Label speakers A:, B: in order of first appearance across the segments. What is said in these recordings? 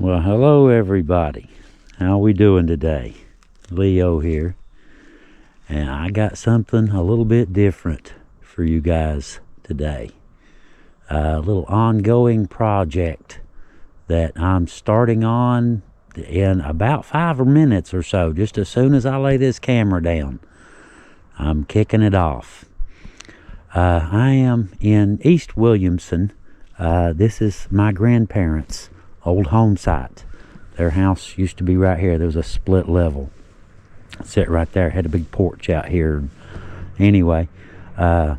A: Well, hello everybody. How we doing today? Leo here. And I got something a little bit different for you guys today. A little ongoing project that I'm starting on in about 5 minutes or so. Just as soon as I lay this camera down, I'm kicking it off. I am in East Williamson. This is my grandparents' old home site. Their house used to be right here. There was a split level. Sit right there. Had a big porch out here. Anyway, I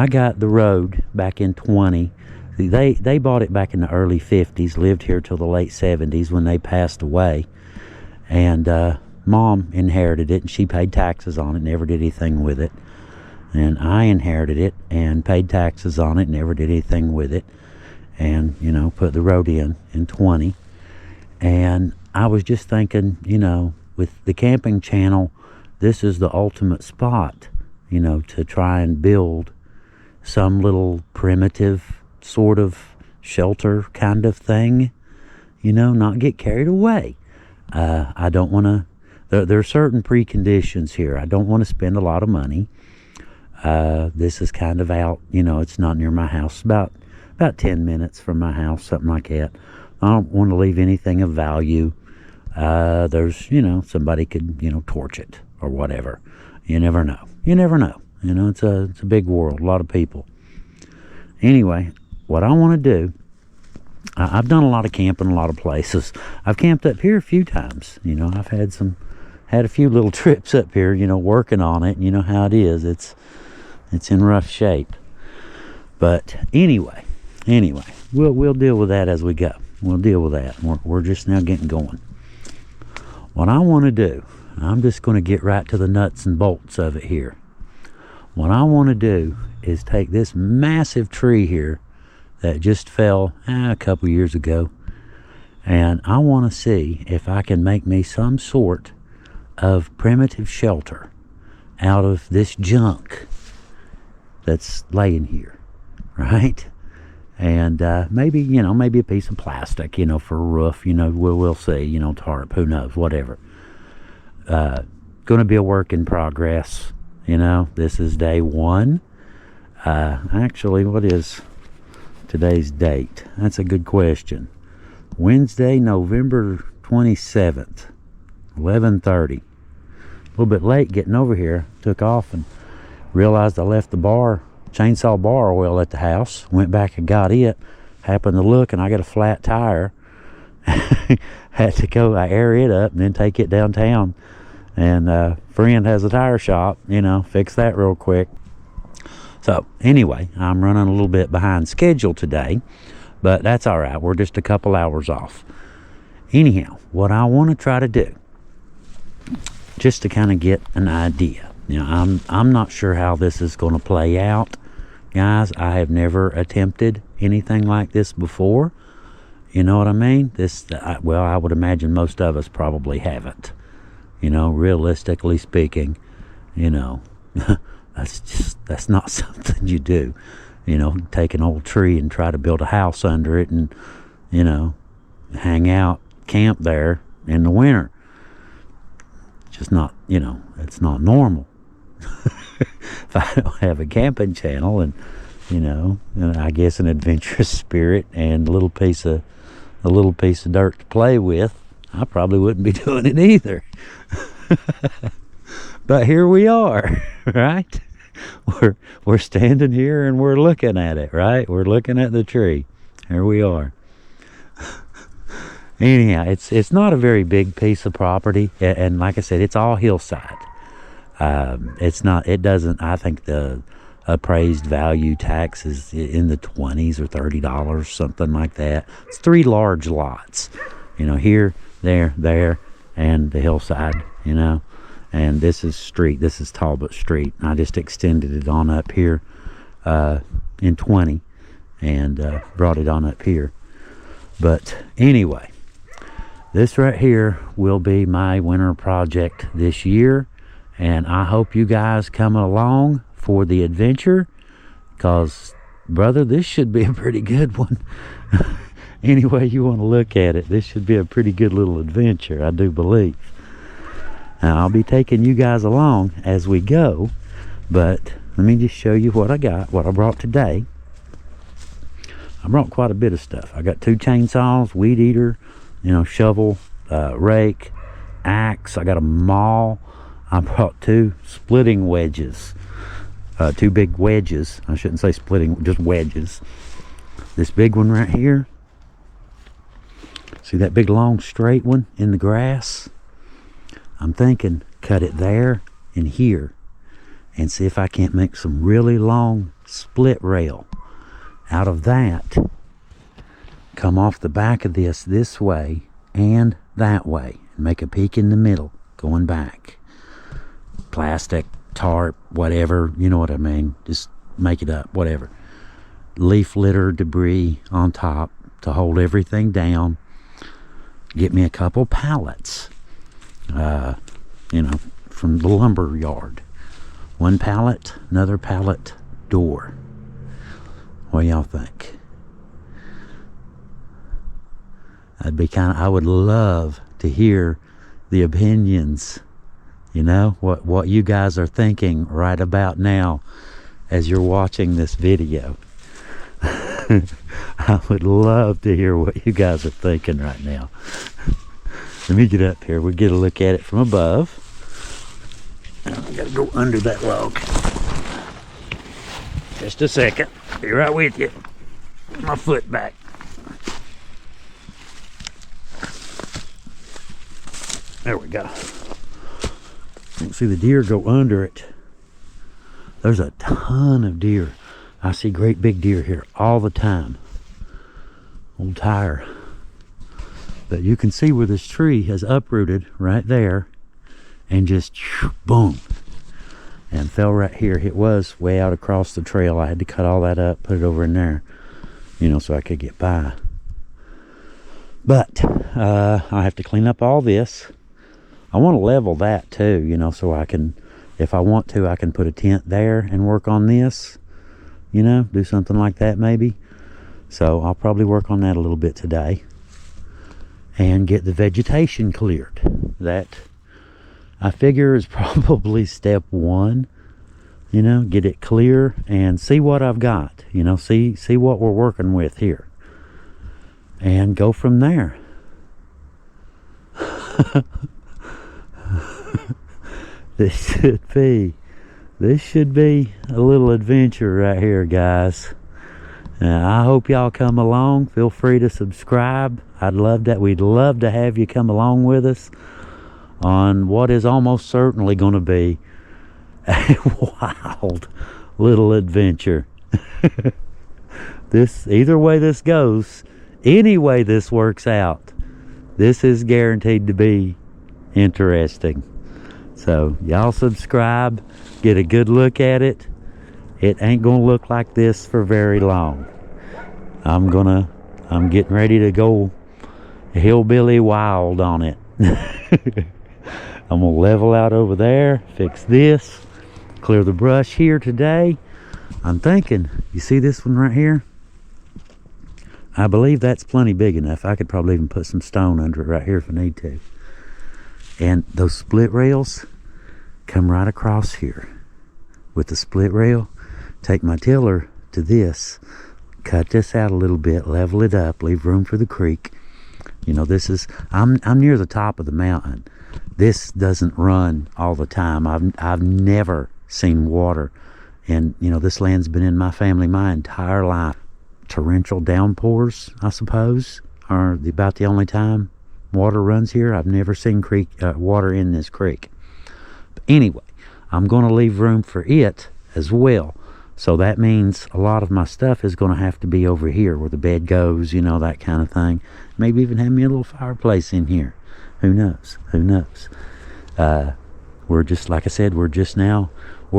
A: got the road back in 20. They bought it back in the early 50s. Lived here till the late 70s when they passed away. And Mom inherited it, and she paid taxes on it. Never did anything with it. And I inherited it and paid taxes on it. Never did anything with it. And, you know, put the road in 20. And I was just thinking, you know, with the camping channel, this is the ultimate spot, you know, to try and build some little primitive sort of shelter kind of thing, you know, not get carried away. I don't want to, there are certain preconditions here. I don't want to spend a lot of money. This is kind of out, you know, it's not near my house, about 10 minutes from my house, something like that. I don't want to leave anything of value. There's, you know, somebody could, you know, torch it or whatever. You never know. You never know. You know, it's a big world, a lot of people. Anyway, what I want to do, I've done a lot of camping, a lot of places. I've camped up here a few times. You know, I've had a few little trips up here, you know, working on it. You know how it is. It's in rough shape. But anyway, we'll deal with that as we go. We'll deal with that. We're just now getting going. What I want to do, I'm just going to get right to the nuts and bolts of it here. What I want to do is take this massive tree here that just fell a couple years ago, and I want to see if I can make me some sort of primitive shelter out of this junk that's laying here, right? And maybe, you know, maybe a piece of plastic, you know, for a roof, you know, we'll see, you know, tarp, who knows, whatever. Going to be a work in progress, you know. This is day 1. Actually, what is today's date? That's a good question. Wednesday, November 27th, 11:30. A little bit late getting over here. Took off and realized I left the chainsaw bar oil at the house. Went back and got it. Happened to look, and I got a flat tire. Had to go, I air it up and then take it downtown. And friend has a tire shop, you know, fix that real quick. So anyway, I'm running a little bit behind schedule today, but that's all right. We're just a couple hours off. Anyhow, what I want to try to do, just to kind of get an idea. You know, I'm not sure how this is going to play out. Guys, I have never attempted anything like this before. You know what I mean? Well, I would imagine most of us probably haven't. You know, realistically speaking, you know, that's not something you do. You know, take an old tree and try to build a house under it and, you know, hang out, camp there in the winter. Just not, you know, it's not normal. If I don't have a camping channel and, you know, I guess an adventurous spirit and a little piece of dirt to play with, I probably wouldn't be doing it either. But here we are, right? We're standing here and we're looking at it, right? We're looking at the tree. Here we are. Anyhow, it's not a very big piece of property, and like I said, it's all hillside. It doesn't, I think the appraised value tax is in the $20s or $30, something like that. It's 3 large lots, you know, here, there, and the hillside, you know. And this is Talbot Street. I just extended it on up here in 20 and brought it on up here. But anyway, this right here will be my winter project this year, and I hope you guys come along for the adventure, because brother, this should be a pretty good one. Any way you want to look at it, this should be a pretty good little adventure, I do believe. Now, I'll be taking you guys along as we go, but let me just show you what I got, what I brought today. I brought quite a bit of stuff. I got 2 chainsaws, weed eater, shovel, rake, axe. I got a maul. I brought 2 splitting wedges, 2 big wedges. I shouldn't say splitting, just wedges. This big one right here. See that big long straight one in the grass? I'm thinking cut it there and here and see if I can't make some really long split rail out of that. Come off the back of this way and that way and make a peak in the middle going back. Plastic, tarp, whatever, you know what I mean. Just make it up, whatever. Leaf litter, debris on top to hold everything down. Get me a couple pallets, from the lumber yard. 1 pallet, another pallet, door. What do y'all think? I would love to hear the opinions, what you guys are thinking right about now as you're watching this video. I would love to hear what you guys are thinking right now. Let me get up here. We'll get a look at it from above. I gotta go under that log. Just a second. Be right with you. My foot back. There we go. You can see the deer go under it. There's a ton of deer. I see great big deer here all the time. Old tire. But you can see where this tree has uprooted right there and just boom and fell right here. It was way out across the trail. I had to cut all that up, put it over in there, so I could get by. But I have to clean up all this. I want to level that too, so I can, if I want to, I can put a tent there and work on this, do something like that maybe. So I'll probably work on that a little bit today and get the vegetation cleared. That I figure is probably step 1, get it clear and see what I've got, see what we're working with here and go from there. This should be a little adventure right here, guys. I hope y'all come along. Feel free to subscribe. We'd love to have you come along with us on what is almost certainly going to be a wild little adventure. Either way this goes, any way this works out, this is guaranteed to be interesting. So y'all subscribe, get a good look at it. It ain't gonna look like this for very long. I'm getting ready to go hillbilly wild on it. I'm gonna level out over there, fix this, clear the brush here today. I'm thinking, you see this one right here? I believe that's plenty big enough. I could probably even put some stone under it right here if I need to. And those split rails come right across here. With the split rail, take my tiller to this, cut this out a little bit, level it up, leave room for the creek. I'm near the top of the mountain. This doesn't run all the time. I've never seen water. And, this land's been in my family my entire life. Torrential downpours, I suppose, are about the only time water runs here. I've never seen water in this creek. But anyway, I'm going to leave room for it as well. So that means a lot of my stuff is going to have to be over here where the bed goes, that kind of thing. Maybe even have me a little fireplace in here. Who knows? We're just, like I said, we're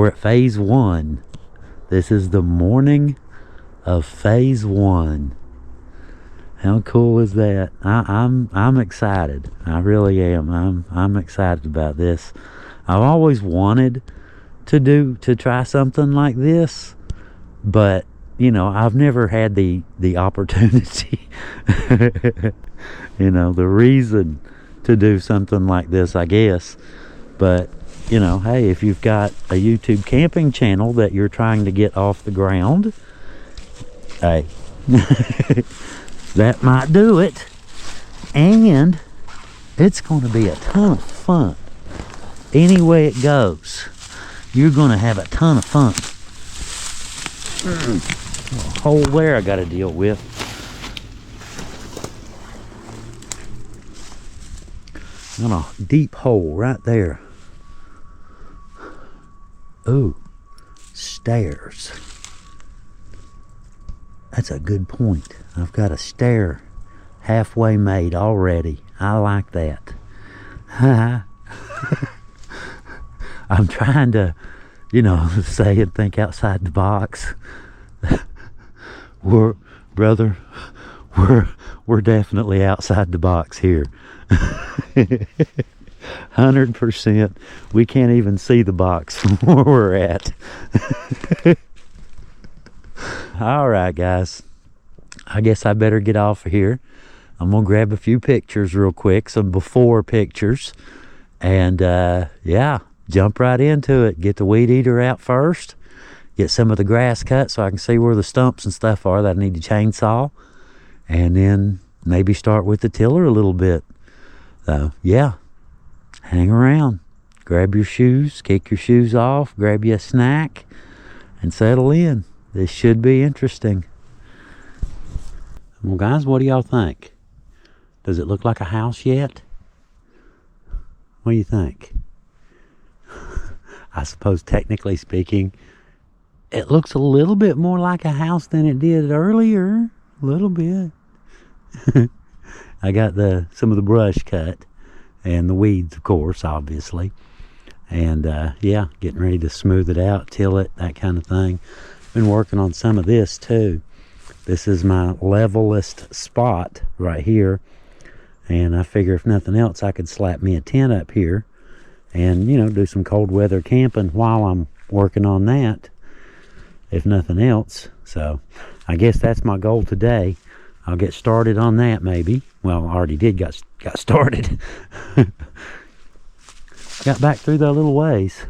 A: at phase 1. This is the morning of phase 1. How cool is that? I'm excited. I really am. I'm excited about this. I've always wanted to try something like this, but you know, I've never had the opportunity, you know, the reason to do something like this, I guess. But, you know, hey, if you've got a YouTube camping channel that you're trying to get off the ground, hey, that might do it. And it's going to be a ton of fun. Any way it goes, you're going to have a ton of fun. A hole there I got to deal with. Got a deep hole right there. Ooh, stairs. That's a good point. I've got a stair halfway made already. I like that. I'm trying to, you know, say and think outside the box. We're definitely outside the box here. 100%. We can't even see the box from where we're at. All right, guys. I guess I better get off of here. I'm gonna grab a few pictures real quick, some before pictures, and yeah, jump right into it. Get the weed eater out first. Get some of the grass cut so I can see where the stumps and stuff are that I need to chainsaw, and then maybe start with the tiller a little bit. So yeah, hang around, grab your shoes, kick your shoes off, grab you a snack, and settle in. This should be interesting. Well, guys, what do y'all think? Does it look like a house yet? What do you think? I suppose technically speaking, it looks a little bit more like a house than it did earlier. A little bit. I got some of the brush cut and the weeds, of course, obviously. And yeah, getting ready to smooth it out, till it, that kind of thing. Been working on some of this too. This is my levelest spot right here. And I figure if nothing else, I could slap me a tent up here and, you know, do some cold weather camping while I'm working on that, if nothing else. So I guess that's my goal today. I'll get started on that maybe. Well, I already did got started. Got back through that little ways.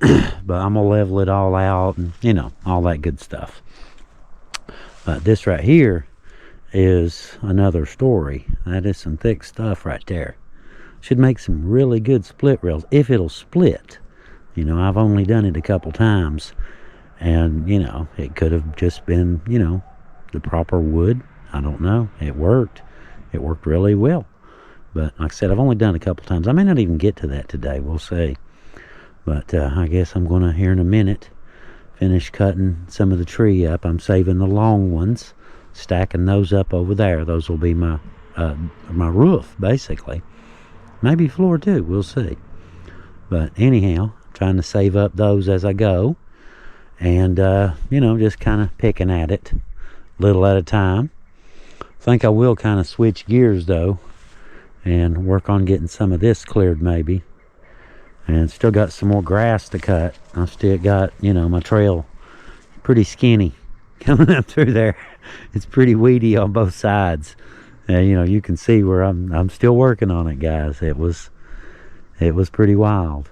A: But I'm gonna level it all out and, you know, all that good stuff. But this right here is another story. That is some thick stuff right there. Should make some really good split rails if it'll split. You know, I've only done it a couple times, and, you know, it could have just been, you know, the proper wood. I don't know. It worked really well. But like I said, I've only done it a couple times. I may not even get to that today. We'll see. But I guess I'm going to, here in a minute, finish cutting some of the tree up. I'm saving the long ones, stacking those up over there. Those will be my roof, basically. Maybe floor too. We'll see. But anyhow, trying to save up those as I go. And, you know, just kind of picking at it, little at a time. Think I will kind of switch gears, though, and work on getting some of this cleared, maybe. And still got some more grass to cut. I've still got, you know, my trail pretty skinny coming up through there. It's pretty weedy on both sides. And, you know, you can see where I'm still working on it, guys. It was pretty wild.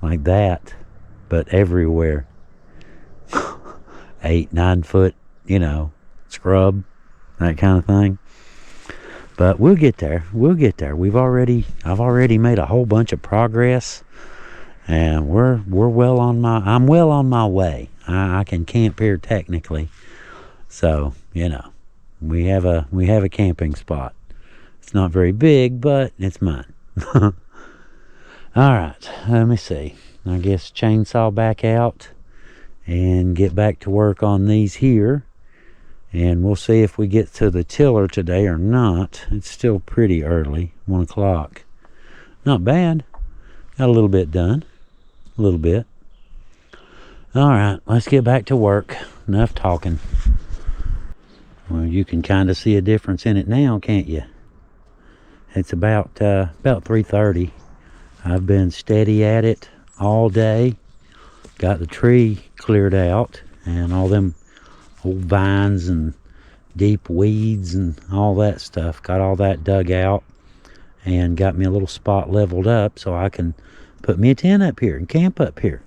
A: Like that, but everywhere. 8-9 foot, you know, scrub, that kind of thing. But we'll get there. We'll get there. I've already made a whole bunch of progress, and I'm well on my way. I can camp here technically. So, you know, we have a camping spot. It's not very big, but it's mine. All right, let me see. I guess chainsaw back out and get back to work on these here. And we'll see if we get to the tiller today or not. It's still pretty early, 1 o'clock. Not bad. Got a little bit done. A little bit. All right, let's get back to work. Enough talking. Well, you can kind of see a difference in it now, can't you? It's about 3:30. I've been steady at it all day. Got the tree cleared out and all them old vines and deep weeds and all that stuff. Got all that dug out and got me a little spot leveled up so I can put me a tent up here and camp up here.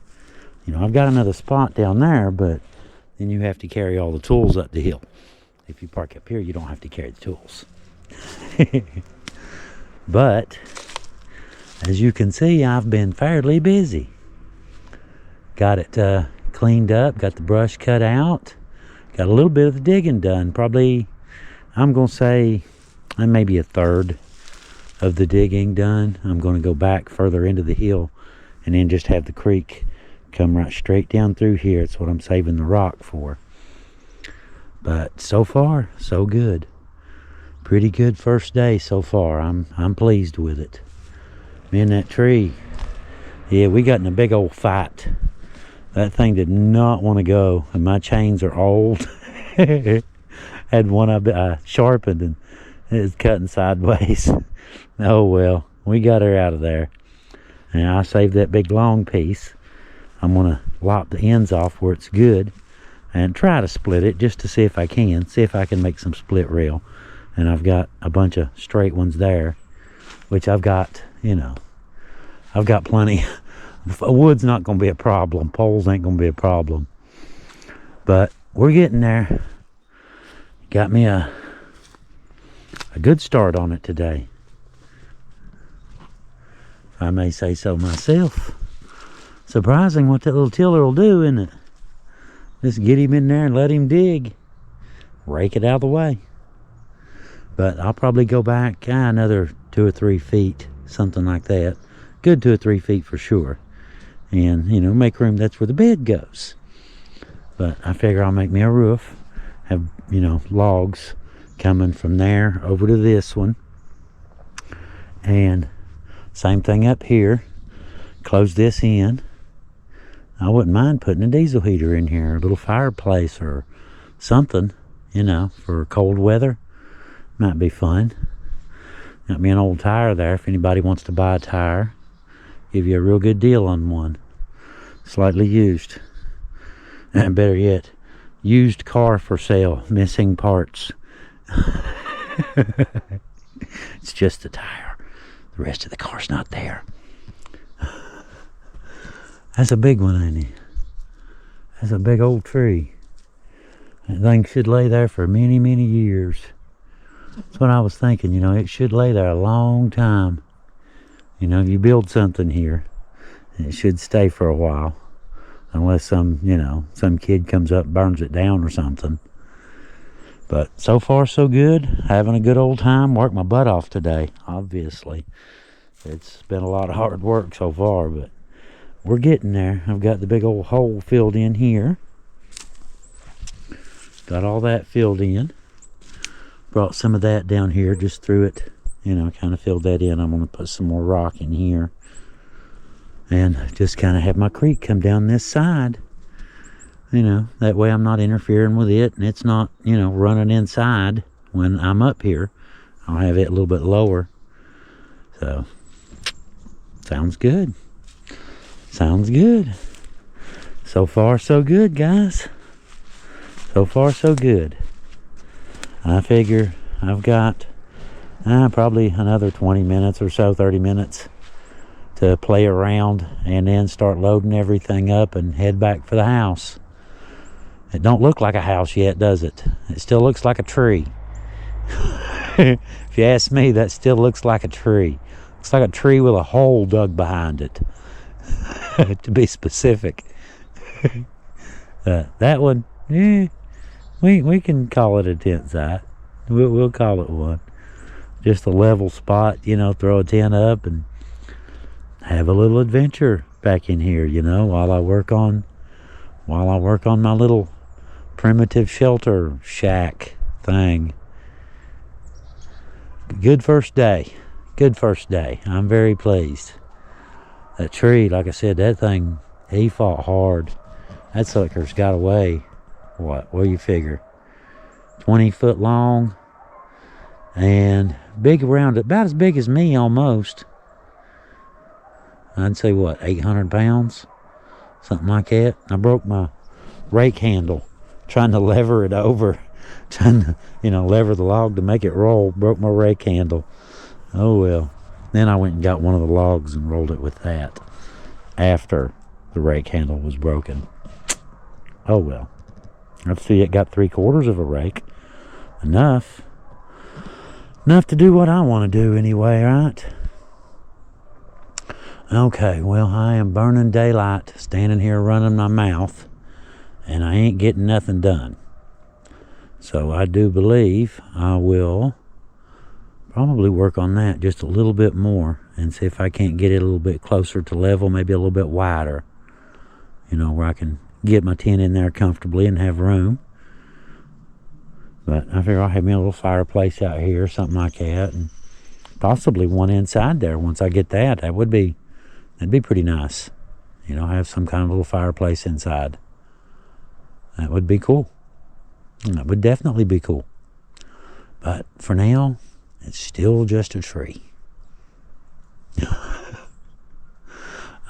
A: You know, I've got another spot down there, but then you have to carry all the tools up the hill. If you park up here, you don't have to carry the tools. But as you can see, I've been fairly busy. Got it cleaned up, got the brush cut out, got a little bit of the digging done. Probably, I'm going to say, maybe a third of the digging done. I'm going to go back further into the hill and then just have the creek come right straight down through here. It's what I'm saving the rock for. But so far, so good. Pretty good first day so far. I'm pleased with it. Me and that tree, yeah, we got in a big old fight. That thing did not want to go, and my chains are old. Had one I sharpened, and it was cutting sideways. Oh well, we got her out of there. And I saved that big long piece. I'm going to lop the ends off where it's good and try to split it just to see if I can. See if I can make some split rail. And I've got a bunch of straight ones there, which I've got, you know, I've got plenty. Wood's not going to be a problem. Poles ain't going to be a problem. But we're getting there. Got me a good start on it today, if I may say so myself. Surprising what that little tiller will do, isn't it? Just get him in there and let him dig. Rake it out of the way. But I'll probably go back another 2 or 3 feet, something like that. Good 2 or 3 feet for sure. And, you know, make room. That's where the bed goes. But I figure I'll make me a roof. Have, you know, logs coming from there over to this one. And same thing up here. Close this in. I wouldn't mind putting a diesel heater in here. A little fireplace or something, you know, for cold weather. Might be fun. Got me an old tire there if anybody wants to buy a tire. Give you a real good deal on one. Slightly used. And better yet, used car for sale. Missing parts. It's just the tire. The rest of the car's not there. That's a big one, ain't it? That's a big old tree. That thing should lay there for many, many years. That's what I was thinking, you know, it should lay there a long time. You know, you build something here, it should stay for a while. Unless some, you know, some kid comes up and burns it down or something. But so far so good. Having a good old time. Worked my butt off today, obviously. It's been a lot of hard work so far, but we're getting there. I've got the big old hole filled in here. Got all that filled in. Brought some of that down here, just threw it, you know, kind of filled that in. I'm going to put some more rock in here. And just kind of have my creek come down this side. You know, that way I'm not interfering with it, and it's not, you know, running inside when I'm up here. I'll have it a little bit lower. So, sounds good. Sounds good. So far, so good, guys. So far, so good. I figure I've got probably another 20 minutes or so, 30 minutes to play around and then start loading everything up and head back for the house. It don't look like a house yet, does it? It still looks like a tree. If you ask me, that still looks like a tree. Looks like a tree with a hole dug behind it, to be specific. That one, we can call it a tent site. We'll call it one. Just a level spot, you know, throw a tent up and have a little adventure back in here, you know, while I work on my little primitive shelter shack thing. Good first day. Good first day. I'm very pleased. That tree, like I said, that thing, he fought hard. That sucker's got away. What do you figure? 20 foot long and big around, about as big as me almost. I'd say what, 800 pounds? Something like that. I broke my rake handle trying to lever it over, trying to, lever the log to make it roll. Broke my rake handle. Oh well. Then I went and got one of the logs and rolled it with that after the rake handle was broken. Oh well. Let's see, it got 3/4 of a rake. Enough to do what I want to do anyway, right? Okay, well, I am burning daylight standing here running my mouth, and I ain't getting nothing done. So I do believe I will probably work on that just a little bit more and see if I can't get it a little bit closer to level, maybe a little bit wider, where I can get my tent in there comfortably and have room. But I figure I'll have me a little fireplace out here, something like that, and possibly one inside there once I get that. That'd be pretty nice. Have some kind of little fireplace inside. That would be cool. That would definitely be cool. But for now, it's still just a tree.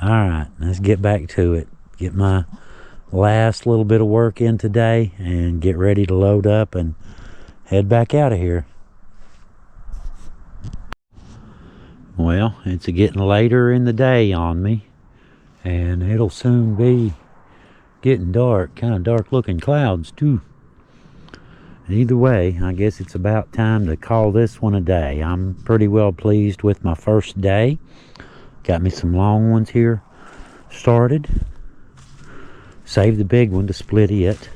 A: All right, let's get back to it. Get my last little bit of work in today and get ready to load up and head back out of here. Well, it's getting later in the day on me, and it'll soon be getting dark, kind of dark looking clouds too. Either way, I guess it's about time to call this one a day. I'm pretty well pleased with my first day. Got me some long ones here started. Saved the big one to split it.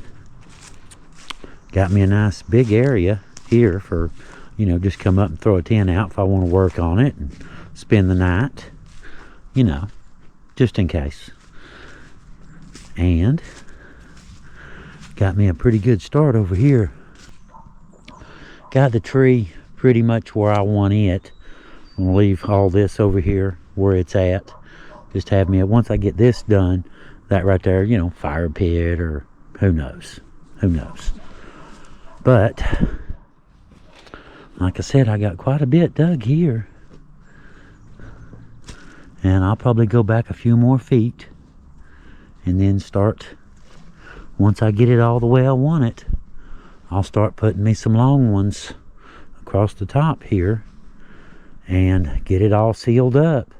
A: Got me a nice big area here for, just come up and throw a tent out if I want to work on it and spend the night, just in case. And got me a pretty good start over here. Got the tree pretty much where I want it. I'm going to leave all this over here where it's at. Just have me, once I get this done, that right there, fire pit or who knows. But, like I said, I got quite a bit dug here. And I'll probably go back a few more feet and then start, once I get it all the way I want it, I'll start putting me some long ones across the top here and get it all sealed up.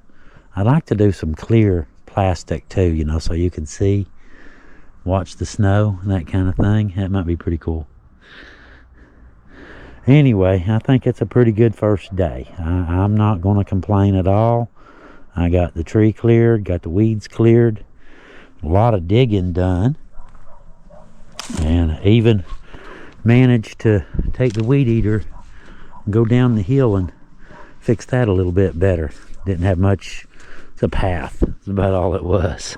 A: I like to do some clear plastic too, so you can see, watch the snow and that kind of thing. That might be pretty cool. Anyway, I think it's a pretty good first day. I'm not going to complain at all. I got the tree cleared, got the weeds cleared, a lot of digging done, and even managed to take the weed eater and go down the hill and fix that a little bit better. Didn't have much. It's a path. That's about all it was.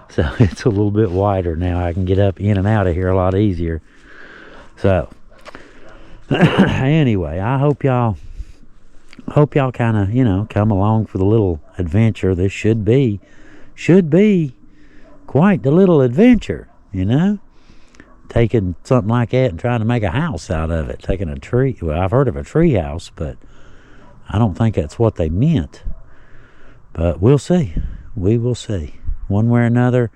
A: So it's a little bit wider now. I can get up in and out of here a lot easier. So anyway, I hope y'all kind of, come along for the little adventure. This should be quite the little adventure, taking something like that and trying to make a house out of it. Taking a tree. Well, I've heard of a tree house, but I don't think that's what they meant. But we'll see. We will see. One way or another,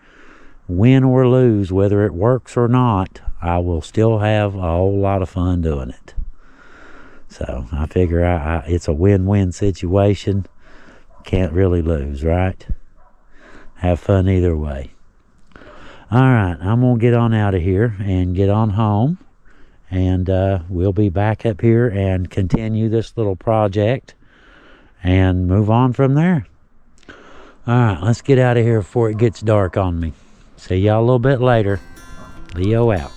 A: win or lose, whether it works or not, I will still have a whole lot of fun doing it. So I figure it's a win-win situation. Can't really lose, right? Have fun either way. All right, I'm going to get on out of here and get on home. And we'll be back up here and continue this little project and move on from there. All right, let's get out of here before it gets dark on me. See y'all a little bit later. Leo out.